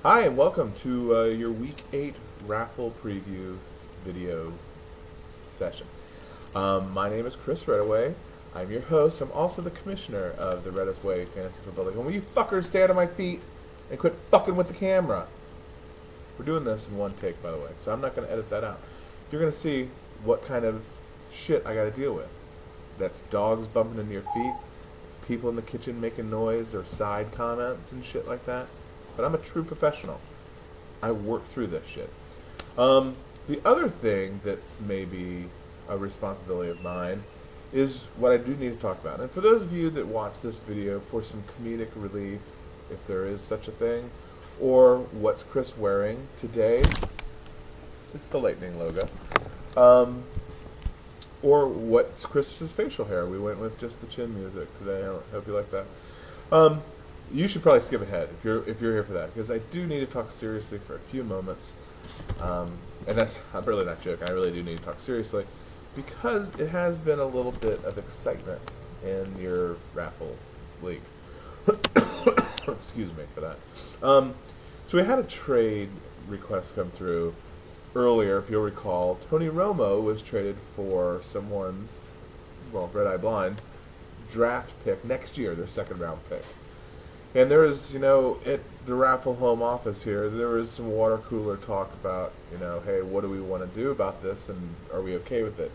Hi, and welcome to your Week 8 RaFFle preview video session. My name is Chris Redaway. I'm your host. I'm also the commissioner of the RaFFLe Fantasy Football League. And will you fuckers stay out of my feet and quit fucking with the camera? We're doing this in one take, by the way, so I'm not going to edit that out. You're going to see what kind of shit I got to deal with. That's dogs bumping into your feet. It's people in the kitchen making noise or side comments and shit like that. But I'm a true professional. I work through this shit. The other thing that's maybe a responsibility of mine is what I do need to talk about. And for those of you that watch this video for some comedic relief, if there is such a thing, or what's Chris wearing today, it's the lightning logo. Or what's Chris's facial hair. We went with just the chin music today. I hope you like that. You should probably skip ahead if you're here for that, because I do need to talk seriously for a few moments, and I'm really not joking. I really do need to talk seriously, because it has been a little bit of excitement in your RaFFle league. Excuse me for that. So we had a trade request come through earlier. If you'll recall, Tony Romo was traded for someone's, Red Eye Blind's draft pick next year, their second round pick. And there was, at the RaFFle home office here, there was some water cooler talk about, hey, what do we want to do about this, and are we okay with it?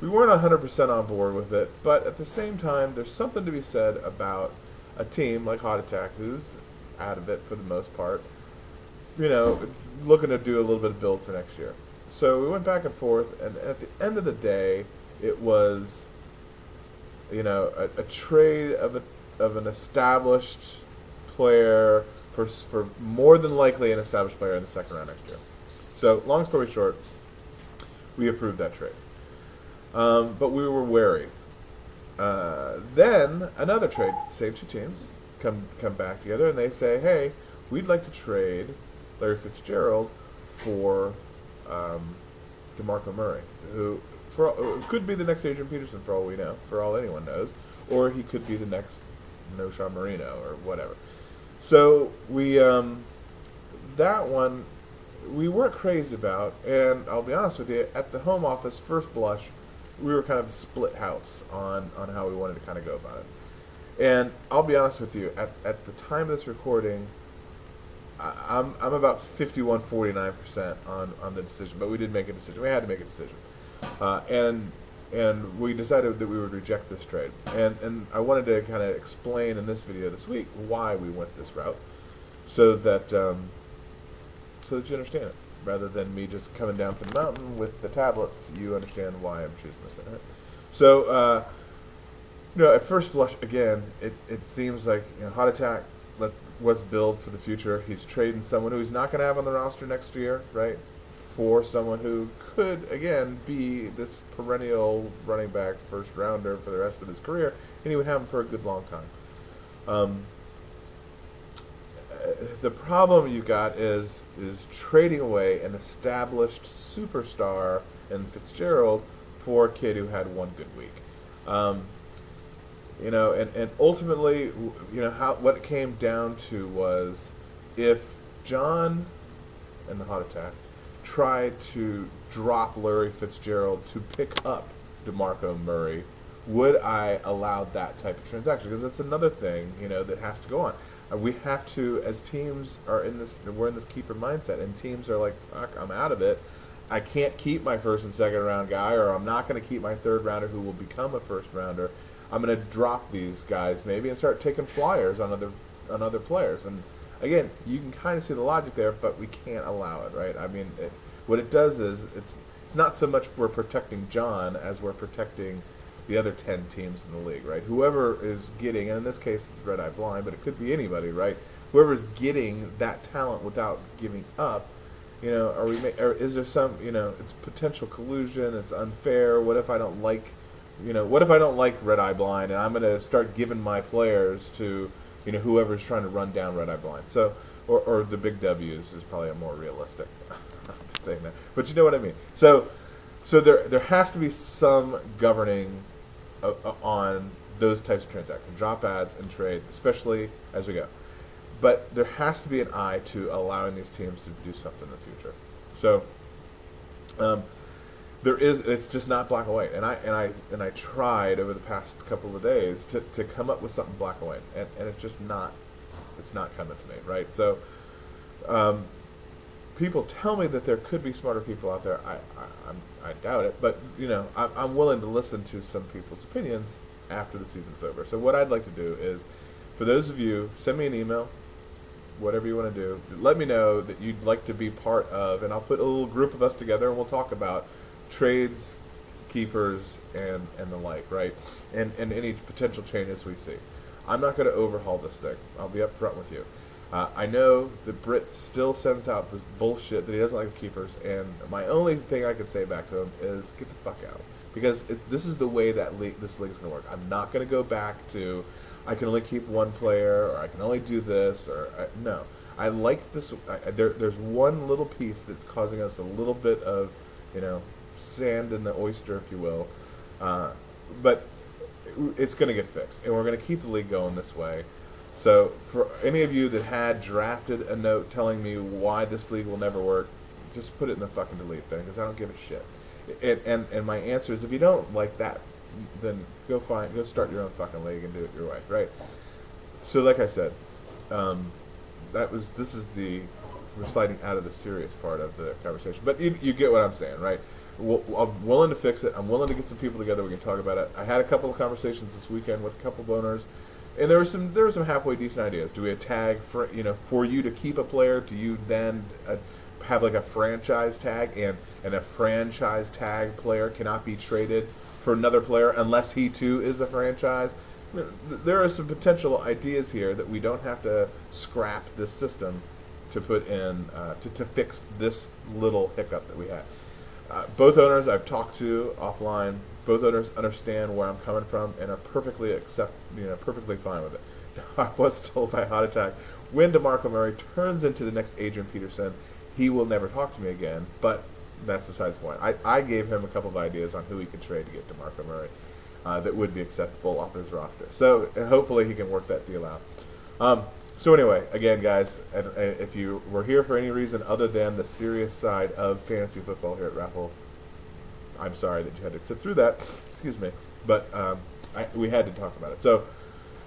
We weren't 100% on board with it, but at the same time, there's something to be said about a team like Hot Attack, who's out of it for the most part, looking to do a little bit of build for next year. So we went back and forth, and at the end of the day, it was, a trade of an established player for more than likely an established player in the second round next year. So, long story short, we approved that trade. But we were wary. Then another trade, same two teams, come back together, and they say, hey, we'd like to trade Larry Fitzgerald for DeMarco Murray, who could be the next Adrian Peterson for all we know, for all anyone knows, or he could be the next Noshawn Marino or whatever. So we that one we weren't crazy about, and I'll be honest with you, at the home office, first blush, we were kind of a split house on how we wanted to kind of go about it. And I'll be honest with you, at the time of this recording, I'm about 51-49% on the decision, but we did make a decision. We had to make a decision, and we decided that we would reject this trade. And I wanted to kind of explain in this video this week why we went this route, so that you understand it. Rather than me just coming down from the mountain with the tablets, you understand why I'm choosing this. Right? So, at first blush, again, it seems like Hot Attack. Let's build for the future. He's trading someone who he's not going to have on the roster next year, right? For someone who could, again, be this perennial running back first rounder for the rest of his career, and he would have him for a good long time. The problem you got is trading away an established superstar in Fitzgerald for a kid who had one good week. And ultimately, what it came down to was, if John and the Hot Attack tried to drop Larry Fitzgerald to pick up DeMarco Murray, would I allow that type of transaction? Because that's another thing, that has to go on. We have to, as teams we're in this keeper mindset, and teams are like, fuck, I'm out of it. I can't keep my first and second round guy, or I'm not going to keep my third rounder who will become a first rounder. I'm going to drop these guys maybe and start taking flyers on other players. And again, you can kind of see the logic there, but we can't allow it, right? I mean, what it does is it's not so much we're protecting John as we're protecting the other 10 teams in the league, right? Whoever is getting, and in this case it's Red Eye Blind, but it could be anybody, right? Whoever's getting that talent without giving up, is there some, it's potential collusion, it's unfair. What if I don't like Red Eye Blind, and I'm going to start giving my players to, whoever's trying to run down Red Eye Blind? So, or the big W's is probably a more realistic thing there. But you know what I mean. So there has to be some governing on those types of transactions, drop ads and trades, especially as we go. but there has to be an eye to allowing these teams to do something in the future. So it's just not black and white. And I tried over the past couple of days to come up with something black and white, and it's just not coming to me, right? So people tell me that there could be smarter people out there. I doubt it, but I'm willing to listen to some people's opinions after the season's over. So what I'd like to do is, for those of you, send me an email, whatever you want to do. Let me know that you'd like to be part of, and I'll put a little group of us together, and we'll talk about trades, keepers, and the like, right? And any potential changes we see. I'm not going to overhaul this thing. I'll be up front with you. I know that Britt still sends out this bullshit that he doesn't like the keepers, and my only thing I can say back to him is get the fuck out. Because this is the way that this league's going to work. I'm not going to go back to, I can only keep one player, or I can only do this, or no. I like this. There's one little piece that's causing us a little bit of, sand in the oyster, if you will. But it's going to get fixed, and we're going to keep the league going this way. So for any of you that had drafted a note telling me why this league will never work, just put it in the fucking delete thing, because I don't give a shit. And my answer is, if you don't like that, then go start your own fucking league and do it your way, right? So like I said, we're sliding out of the serious part of the conversation, but you get what I'm saying, right? I'm willing to fix it. I'm willing to get some people together. We can talk about it. I had a couple of conversations this weekend with a couple of owners, and there were some halfway decent ideas. Do we tag for you to keep a player? Do you then have like a franchise tag, and a franchise tag player cannot be traded for another player unless he too is a franchise? There are some potential ideas here that we don't have to scrap this system to put in to fix this little hiccup that we had. Both owners I've talked to offline. Both owners understand where I'm coming from and are perfectly fine with it. I was told by Hot Attack, when DeMarco Murray turns into the next Adrian Peterson, he will never talk to me again. But that's besides the point. I gave him a couple of ideas on who he could trade to get DeMarco Murray that would be acceptable off his roster. So hopefully he can work that deal out. So anyway, again, guys, if you were here for any reason other than the serious side of fantasy football here at RaFFLe, I'm sorry that you had to sit through that. Excuse me. But we had to talk about it. So,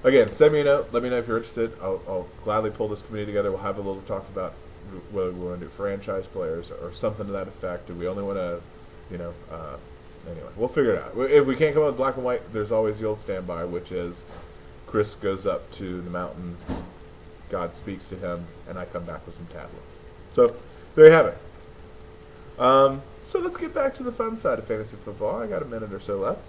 again, send me a note. Let me know if you're interested. I'll gladly pull this committee together. We'll have a little talk about whether we want to do franchise players or something to that effect. Do we only want to, anyway, we'll figure it out. If we can't come up with black and white, there's always the old standby, which is Chris goes up to the mountain, God speaks to him, and I come back with some tablets. So, there you have it. So let's get back to the fun side of fantasy football. I got a minute or so left.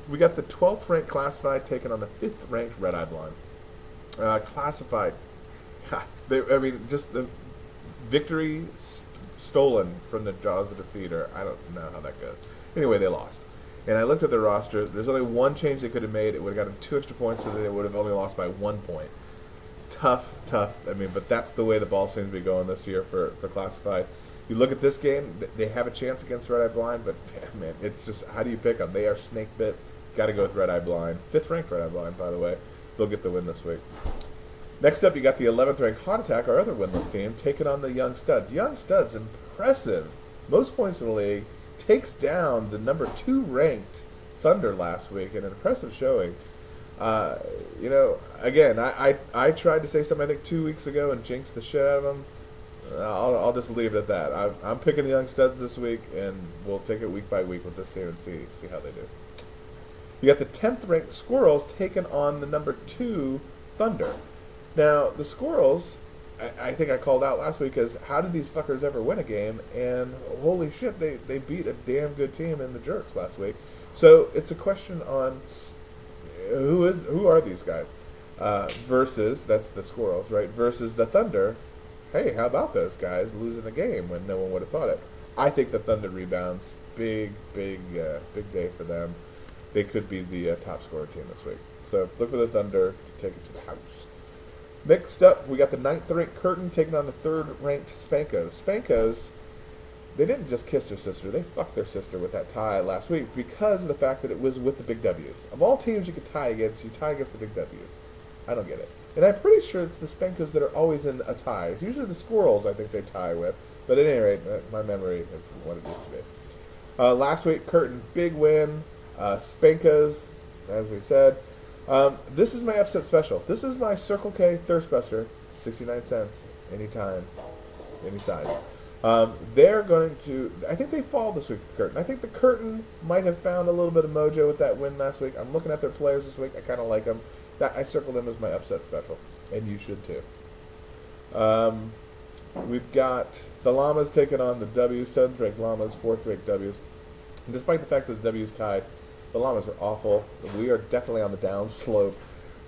We got the 12th ranked Classified taking on the 5th ranked Red Eye Blind. Classified, just the victory stolen from the jaws of defeat, or I don't know how that goes. Anyway, they lost. And I looked at their roster. There's only one change they could have made. It would have gotten 2 extra points, so they would have only lost by 1 point. Tough. But that's the way the ball seems to be going this year for Classified. You look at this game, they have a chance against Red Eye Blind, but damn, man, it's just, how do you pick them? They are snake bit. Got to go with Red Eye Blind. 5th ranked Red Eye Blind, by the way. They'll get the win this week. Next up, you got the 11th ranked Hot Attack, our other winless team, taking on the Young Studs. Young Studs, impressive. Most points in the league. Takes down the number 2 ranked Thunder last week. An impressive showing. Again, I tried to say something, I think, 2 weeks ago and jinxed the shit out of them. I'll just leave it at that. I'm picking the Young Studs this week, and we'll take it week by week with this team and see how they do. You got the 10th ranked Squirrels taking on the number 2 Thunder. Now, the Squirrels, I think I called out last week as, how did these fuckers ever win a game? And holy shit, they beat a damn good team in the Jerks last week. So it's a question on who are these guys versus, that's the Squirrels, right, versus the Thunder. Hey, how about those guys losing a game when no one would have thought it? I think the Thunder rebounds. Big day for them. They could be the top scorer team this week. So look for the Thunder to take it to the house. Next up, we got the 9th ranked Curtin taking on the 3rd ranked Spankos. Spankos, they didn't just kiss their sister. They fucked their sister with that tie last week because of the fact that it was with the big W's. Of all teams you could tie against, you tie against the big W's. I don't get it. And I'm pretty sure it's the Spenkos that are always in a tie. It's usually the Squirrels I think they tie with. But at any rate, my memory is what it used to be. Last week, Curtin, big win. Spenkos, as we said. This is my upset special. This is my Circle K Thirstbuster, 69 cents, anytime, any size. They're going to, I think they fall this week with the Curtin. I think the Curtin might have found a little bit of mojo with that win last week. I'm looking at their players this week. I kind of like them. I circled them as my upset special, and you should too. We've got the Llamas taking on the W's, 7th ranked Llamas, 4th ranked W's. And despite the fact that the W's tied, the Llamas are awful. We are definitely on the down slope.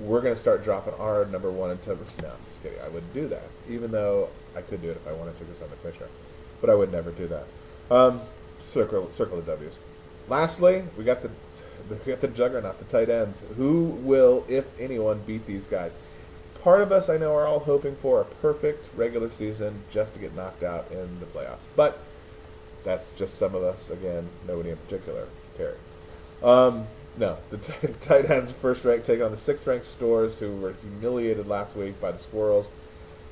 We're going to start dropping our number 1 and 2. No, I'm just kidding. I wouldn't do that, even though I could do it if I wanted to because I'm the commissioner. But I would never do that. Circle the W's. Lastly, we got the juggernaut, the tight ends. Who will, if anyone, beat these guys? Part of us, I know, are all hoping for a perfect regular season just to get knocked out in the playoffs. But that's just some of us. Again, nobody in particular. Terry. No, the tight ends first rank take on the 6th ranked Stores, who were humiliated last week by the Squirrels.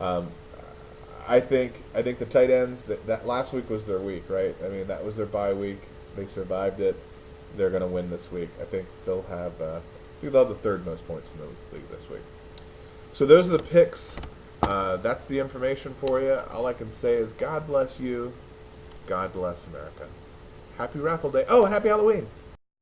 I think the tight ends, that last week was their week, right? I mean, that was their bye week. They survived it. They're going to win this week. I think they'll have the 3rd most points in the league this week. So those are the picks. That's the information for you. All I can say is God bless you. God bless America. Happy RaFFLe Day. Oh, happy Halloween.